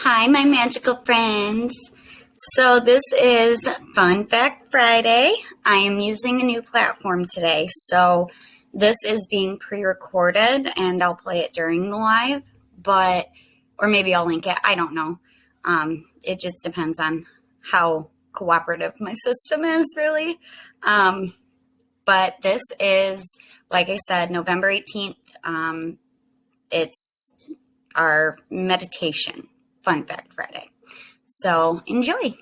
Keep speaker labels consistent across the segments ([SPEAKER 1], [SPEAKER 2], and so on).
[SPEAKER 1] Hi, my magical friends. So this is Fun Fact Friday. I am using a new platform today. So this is being pre-recorded and I'll play it during the live, or maybe I'll link it. I don't know. It just depends on how cooperative my system is, really. But this is, like I said, November 18th. It's our meditation Fun Fact Friday. So enjoy.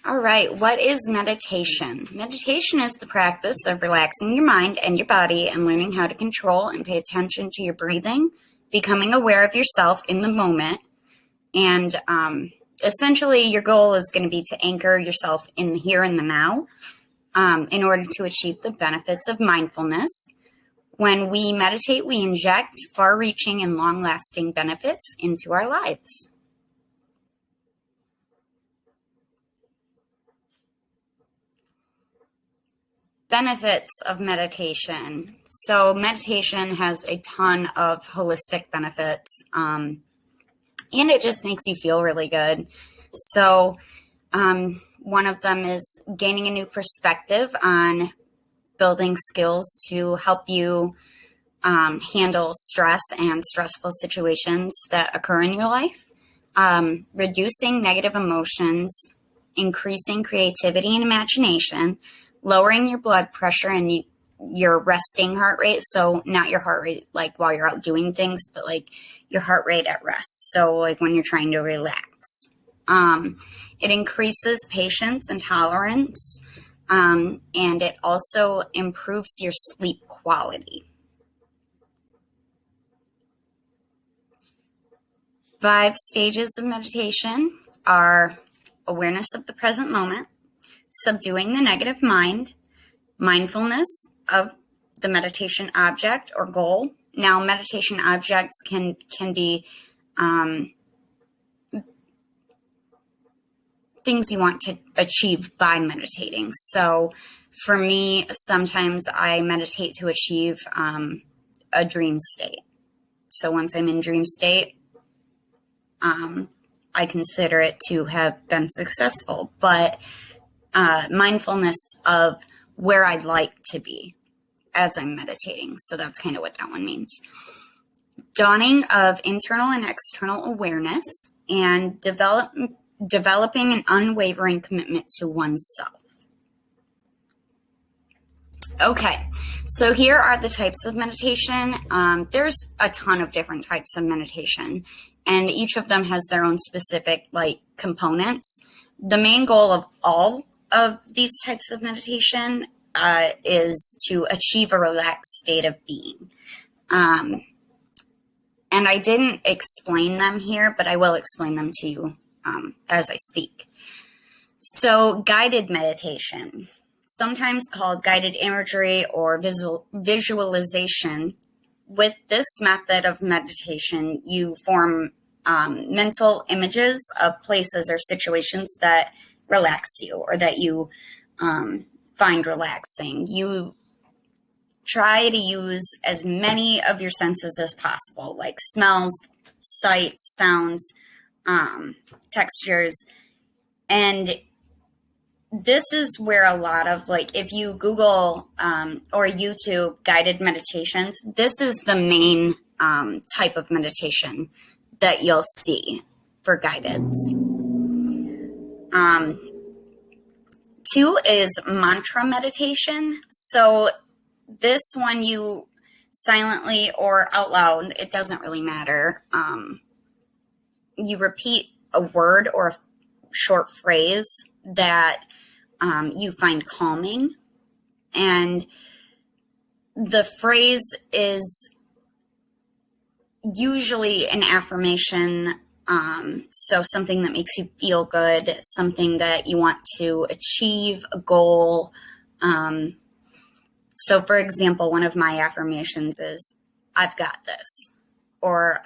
[SPEAKER 1] All right, what is meditation? Meditation is the practice of relaxing your mind and your body and learning how to control and pay attention to your breathing, becoming aware of yourself in the moment. And essentially, your goal is going to be to anchor yourself in the here and the now in order to achieve the benefits of mindfulness. When we meditate, we inject far-reaching and long-lasting benefits into our lives. Benefits of meditation. So meditation has a ton of holistic benefits, and it just makes you feel really good. So one of them is gaining a new perspective on building skills to help you handle stress and stressful situations that occur in your life, reducing negative emotions, increasing creativity and imagination, lowering your blood pressure and your resting heart rate. So not your heart rate like while you're out doing things, but like your heart rate at rest. So like when you're trying to relax. It increases patience and tolerance. And it also improves your sleep quality. 5 stages of meditation are awareness of the present moment, subduing the negative mind, mindfulness of the meditation object or goal. Now, meditation objects can be things you want to achieve by meditating. So for me, sometimes I meditate to achieve a dream state. So once I'm in dream state, I consider it to have been successful. But mindfulness of where I'd like to be as I'm meditating. So that's kind of what that one means. Dawning of internal and external awareness and developing an unwavering commitment to oneself. Okay, so here are the types of meditation. There's a ton of different types of meditation, and each of them has their own specific components. The main goal of all of these types of meditation is to achieve a relaxed state of being. And I didn't explain them here, but I will explain them to you as I speak. So guided meditation, sometimes called guided imagery or visualization. With this method of meditation, you form mental images of places or situations that relax you or that you find relaxing. You try to use as many of your senses as possible, like smells, sights, sounds, textures. And this is where a lot of if you Google or YouTube guided meditations, this is the main type of meditation that you'll see for guideds. 2 is mantra meditation. So this one you silently or out loud, it doesn't really matter. You repeat a word or a short phrase that you find calming. And the phrase is usually an affirmation, so something that makes you feel good, something that you want to achieve, a goal. So for example, one of my affirmations is, I've got this, or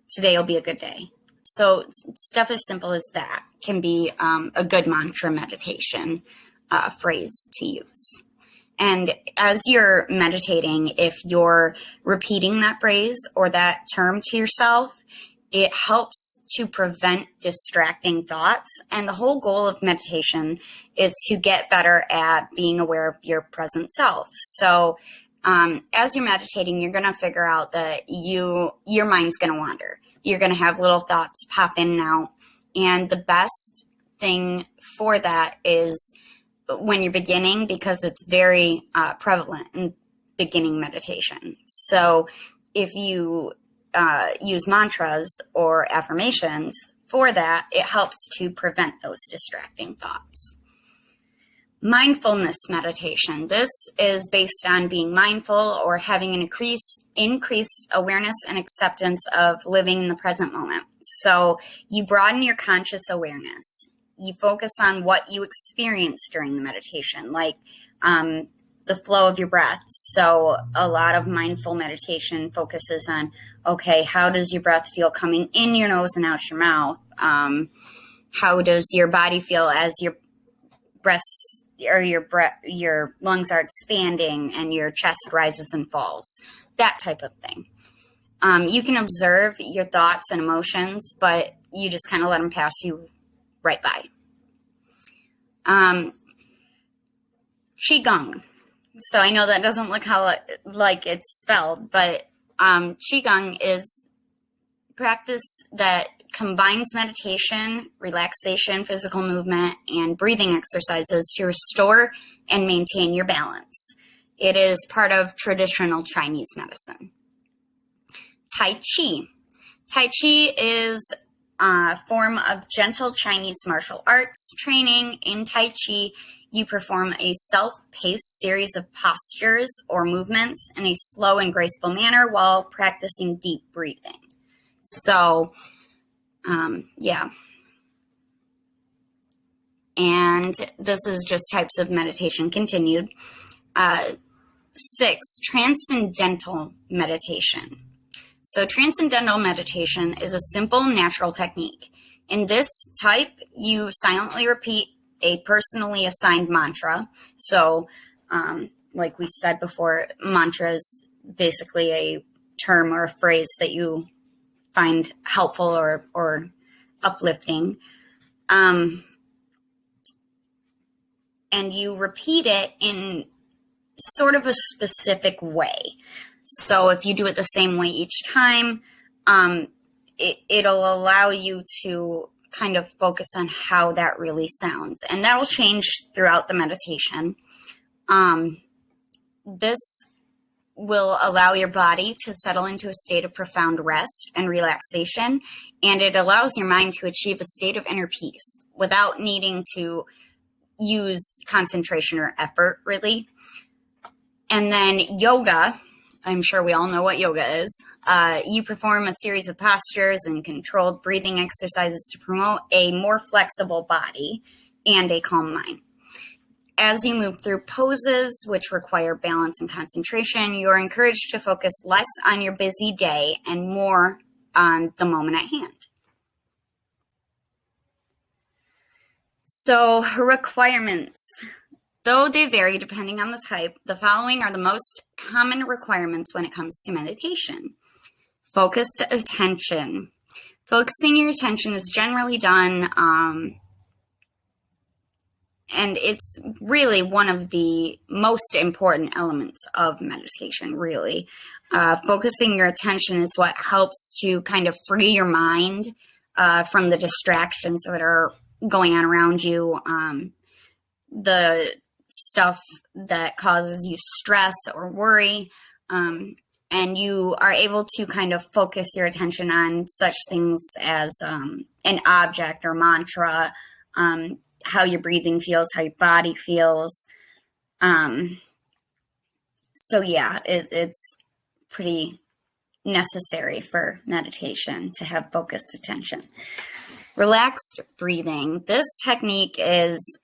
[SPEAKER 1] today will be a good day. So stuff as simple as that can be a good mantra meditation phrase to use. And as you're meditating, if you're repeating that phrase or that term to yourself, it helps to prevent distracting thoughts. And the whole goal of meditation is to get better at being aware of your present self. So as you're meditating, you're going to figure out that your mind's going to wander. You're going to have little thoughts pop in and out. And the best thing for that is when you're beginning, because it's very prevalent in beginning meditation. So if you use mantras or affirmations for that, it helps to prevent those distracting thoughts. Mindfulness meditation. This is based on being mindful or having an increased awareness and acceptance of living in the present moment. So you broaden your conscious awareness. You focus on what you experience during the meditation, like the flow of your breath. So a lot of mindful meditation focuses on, okay, how does your breath feel coming in your nose and out your mouth? How does your body feel as your breasts or your lungs are expanding and your chest rises and falls? That type of thing. You can observe your thoughts and emotions, but you just kind of let them pass you right by. Qigong. So I know that doesn't look like it's spelled, but Qigong is practice that combines meditation, relaxation, physical movement, and breathing exercises to restore and maintain your balance. It is part of traditional Chinese medicine. Tai Chi. Tai Chi is a form of gentle Chinese martial arts training. In Tai Chi, you perform a self-paced series of postures or movements in a slow and graceful manner while practicing deep breathing. So, yeah. And this is just types of meditation continued. 6, transcendental meditation. So transcendental meditation is a simple, natural technique. In this type, you silently repeat a personally assigned mantra. So, like we said before, mantra is basically a term or a phrase that you find helpful or uplifting. And you repeat it in sort of a specific way. So if you do it the same way each time, it'll allow you to kind of focus on how that really sounds. And that'll change throughout the meditation. This will allow your body to settle into a state of profound rest and relaxation, and it allows your mind to achieve a state of inner peace without needing to use concentration or effort, really. And then yoga, I'm sure we all know what yoga is. You perform a series of postures and controlled breathing exercises to promote a more flexible body and a calm mind. As you move through poses, which require balance and concentration, you're encouraged to focus less on your busy day and more on the moment at hand. So, requirements. Though they vary depending on the type, the following are the most common requirements when it comes to meditation. Focused attention. Focusing your attention is generally done, and it's really one of the most important elements of meditation, really. Focusing your attention is what helps to kind of free your mind from the distractions that are going on around you, the stuff that causes you stress or worry, and you are able to kind of focus your attention on such things as an object or mantra, how your breathing feels, how your body feels. So yeah, it's pretty necessary for meditation to have focused attention. Relaxed breathing. This technique is,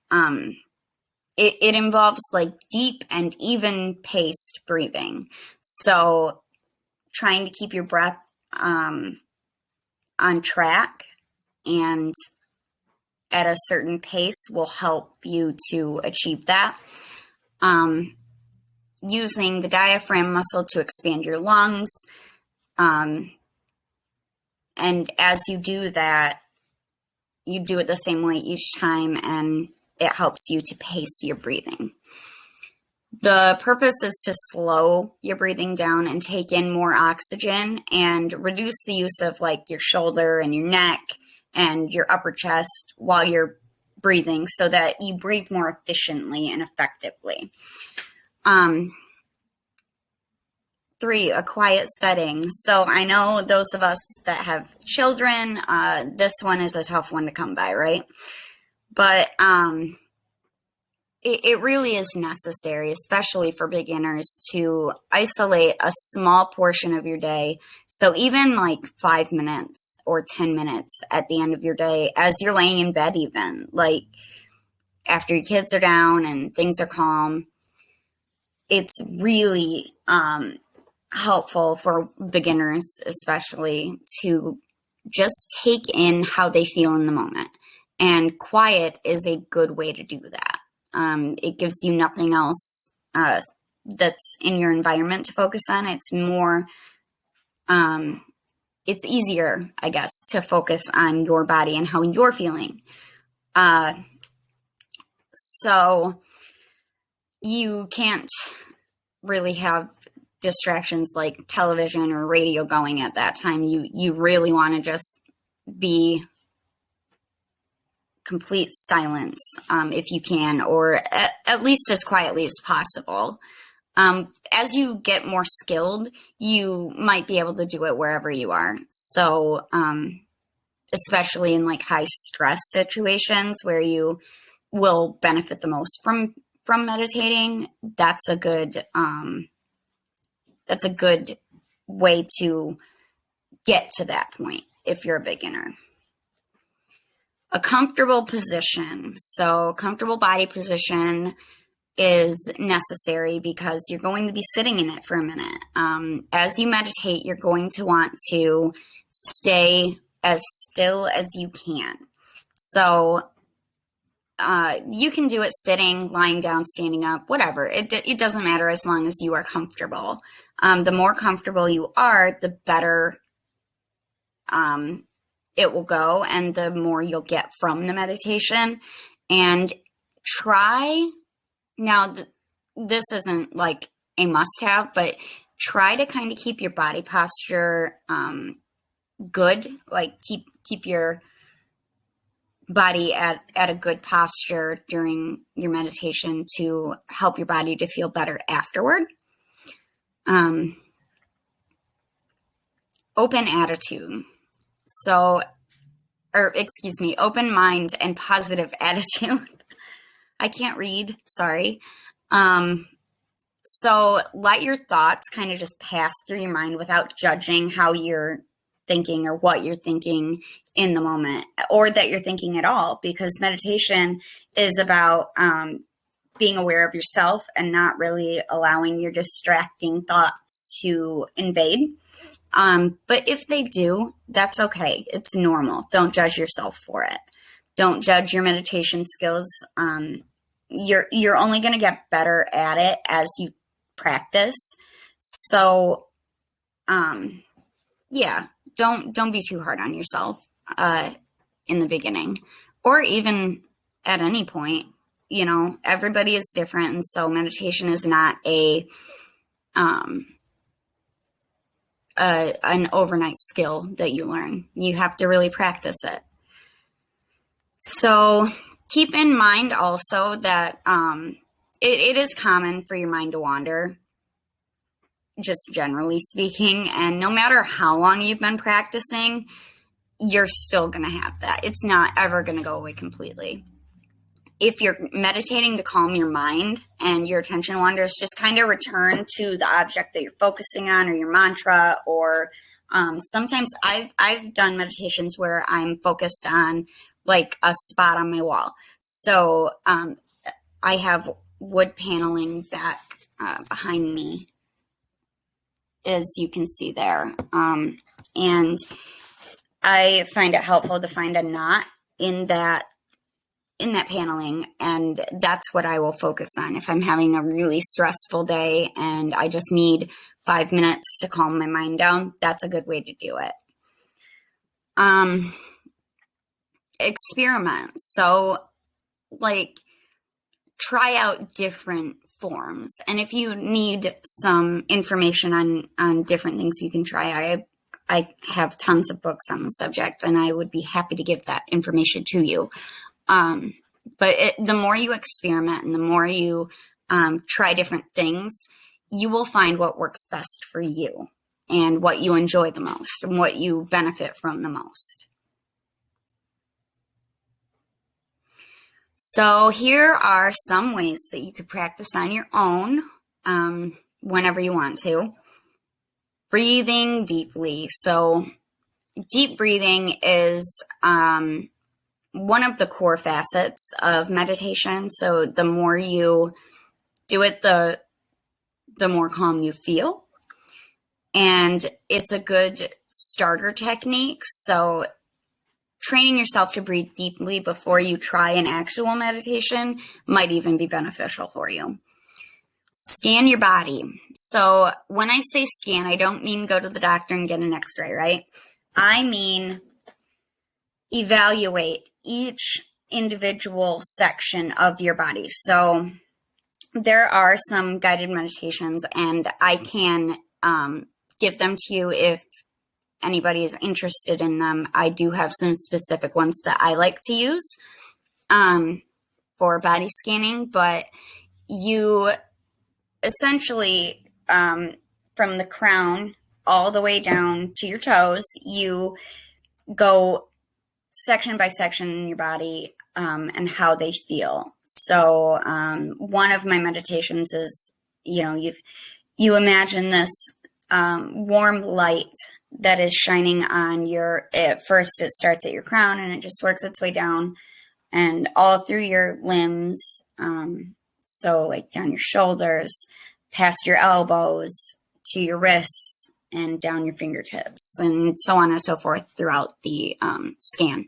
[SPEAKER 1] it involves like deep and even paced breathing. So trying to keep your breath on track and at a certain pace will help you to achieve that. using the diaphragm muscle to expand your lungs. And as you do that, you do it the same way each time, and it helps you to pace your breathing. The purpose is to slow your breathing down and take in more oxygen and reduce the use of like your shoulder and your neck and your upper chest while you're breathing, so that you breathe more efficiently and effectively. 3, a quiet setting. So I know those of us that have children, this one is a tough one to come by, right? But it really is necessary, especially for beginners, to isolate a small portion of your day. So even like 5 minutes or 10 minutes at the end of your day, as you're laying in bed, even like after your kids are down and things are calm, it's really helpful for beginners, especially, to just take in how they feel in the moment. And quiet is a good way to do that. It gives you nothing else that's in your environment to focus on. It's more, it's easier, I guess, to focus on your body and how you're feeling. So you can't really have distractions like television or radio going at that time. You really want to just be complete silence, if you can, or at least as quietly as possible. As you get more skilled, you might be able to do it wherever you are. So, especially in like high stress situations where you will benefit the most from meditating, that's a good way to get to that point if you're a beginner. A comfortable position. So comfortable body position is necessary because you're going to be sitting in it for a minute. As you meditate, you're going to want to stay as still as you can. So you can do it sitting, lying down, standing up, whatever. It doesn't matter as long as you are comfortable. The more comfortable you are, the better it will go, and the more you'll get from the meditation. And try, now this isn't like a must-have, but try to kind of keep your body posture good, like keep your body at a good posture during your meditation to help your body to feel better afterward. Open attitude. So, open mind and positive attitude. I can't read, sorry. So let your thoughts kind of just pass through your mind without judging how you're thinking or what you're thinking in the moment, or that you're thinking at all, because meditation is about being aware of yourself and not really allowing your distracting thoughts to invade. But if they do, that's okay. It's normal. Don't judge yourself for it. Don't judge your meditation skills. You're only going to get better at it as you practice. So, yeah, don't be too hard on yourself in the beginning, or even at any point. You know, everybody is different, and so meditation is not an overnight skill that you learn. You have to really practice it. So keep in mind also that it is common for your mind to wander, just generally speaking. And no matter how long you've been practicing, you're still going to have that. It's not ever going to go away completely. If you're meditating to calm your mind and your attention wanders, just kind of return to the object that you're focusing on, or your mantra, or sometimes I've done meditations where I'm focused on like a spot on my wall. So I have wood paneling back behind me, as you can see there. And I find it helpful to find a knot in that in that paneling, and that's what I will focus on. If I'm having a really stressful day and I just need 5 minutes to calm my mind down, that's a good way to do it. Experiment. So like try out different forms. And if you need some information on different things you can try, I have tons of books on the subject, and I would be happy to give that information to you. But the more you experiment and the more you try different things, you will find what works best for you and what you enjoy the most and what you benefit from the most. So here are some ways that you could practice on your own whenever you want to. Breathing deeply. So deep breathing is one of the core facets of meditation. So the more you do it, the more calm you feel. And it's a good starter technique. So training yourself to breathe deeply before you try an actual meditation might even be beneficial for you. Scan your body. So when I say scan, I don't mean go to the doctor and get an x-ray, right? I mean evaluate each individual section of your body. So there are some guided meditations, and I can give them to you if anybody is interested in them. I do have some specific ones that I like to use for body scanning, but you essentially, from the crown all the way down to your toes, you go section by section in your body and how they feel. So one of my meditations is, you imagine this warm light that is shining on at first it starts at your crown and it just works its way down and all through your limbs. So like down your shoulders, past your elbows, to your wrists, and down your fingertips, and so on and so forth throughout the scan.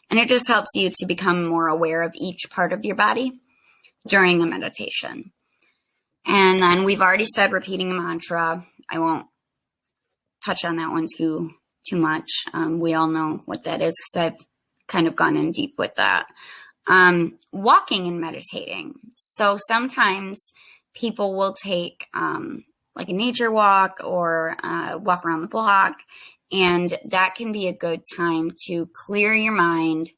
[SPEAKER 1] And it just helps you to become more aware of each part of your body during a meditation. And then we've already said repeating a mantra. I won't touch on that one too much. We all know what that is because I've kind of gone in deep with that. Walking and meditating. So sometimes people will take like a nature walk or walk around the block, and that can be a good time to clear your mind.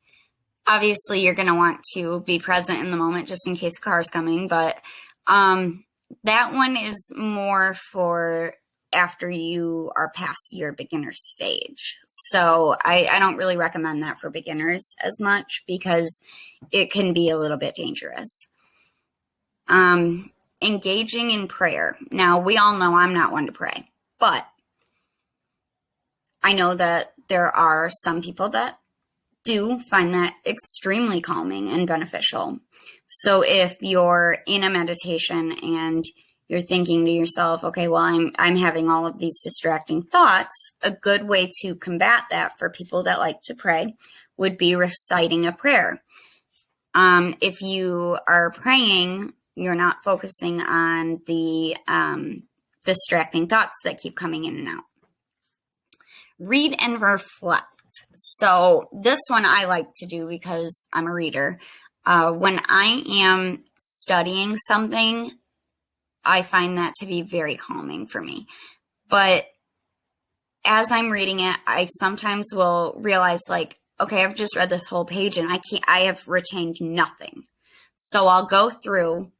[SPEAKER 1] Obviously, you're going to want to be present in the moment just in case a car is coming, but that one is more for after you are past your beginner stage. So I don't really recommend that for beginners as much because it can be a little bit dangerous. Engaging in prayer. Now, we all know I'm not one to pray, but I know that there are some people that do find that extremely calming and beneficial. So if you're in a meditation and you're thinking to yourself, okay, well, I'm having all of these distracting thoughts, a good way to combat that for people that like to pray would be reciting a prayer. If you are praying, you're not focusing on the distracting thoughts that keep coming in and out. Read and reflect. So this one I like to do because I'm a reader. When I am studying something, I find that to be very calming for me. But as I'm reading it, I sometimes will realize like, okay, I've just read this whole page and I have retained nothing. So I'll go through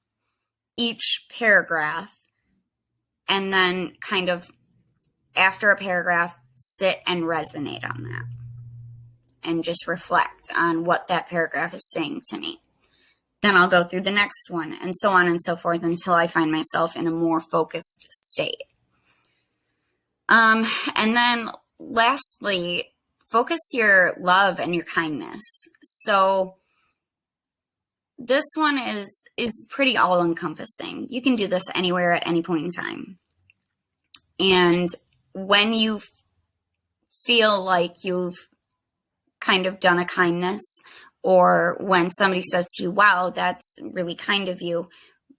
[SPEAKER 1] each paragraph and then kind of after a paragraph, sit and resonate on that and just reflect on what that paragraph is saying to me. Then I'll go through the next one and so on and so forth until I find myself in a more focused state. And then lastly, focus your love and your kindness. So this one is pretty all-encompassing. You can do this anywhere at any point in time. And when you feel like you've kind of done a kindness or when somebody says to you, wow, that's really kind of you,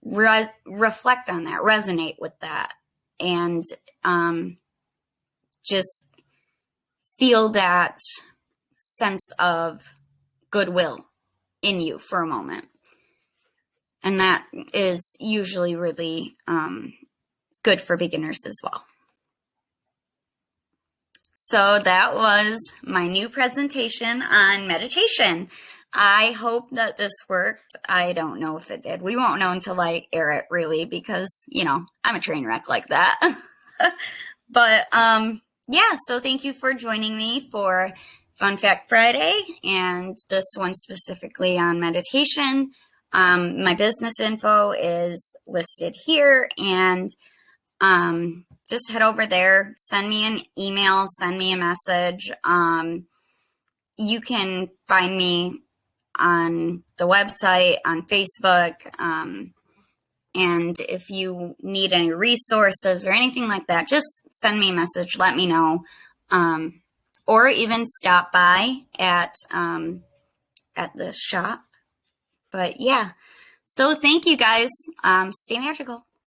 [SPEAKER 1] reflect on that, resonate with that, and just feel that sense of goodwill in you for a moment. And that is usually really good for beginners as well. So that was my new presentation on meditation. I hope that this worked. I don't know if it did. We won't know until I air it, really, because, I'm a train wreck like that. But yeah, so thank you for joining me for Fun Fact Friday, and this one specifically on meditation. My business info is listed here, and just head over there, send me an email, send me a message. You can find me on the website, on Facebook, and if you need any resources or anything like that, just send me a message, let me know, or even stop by at the shop. But yeah, so thank you guys. Stay magical.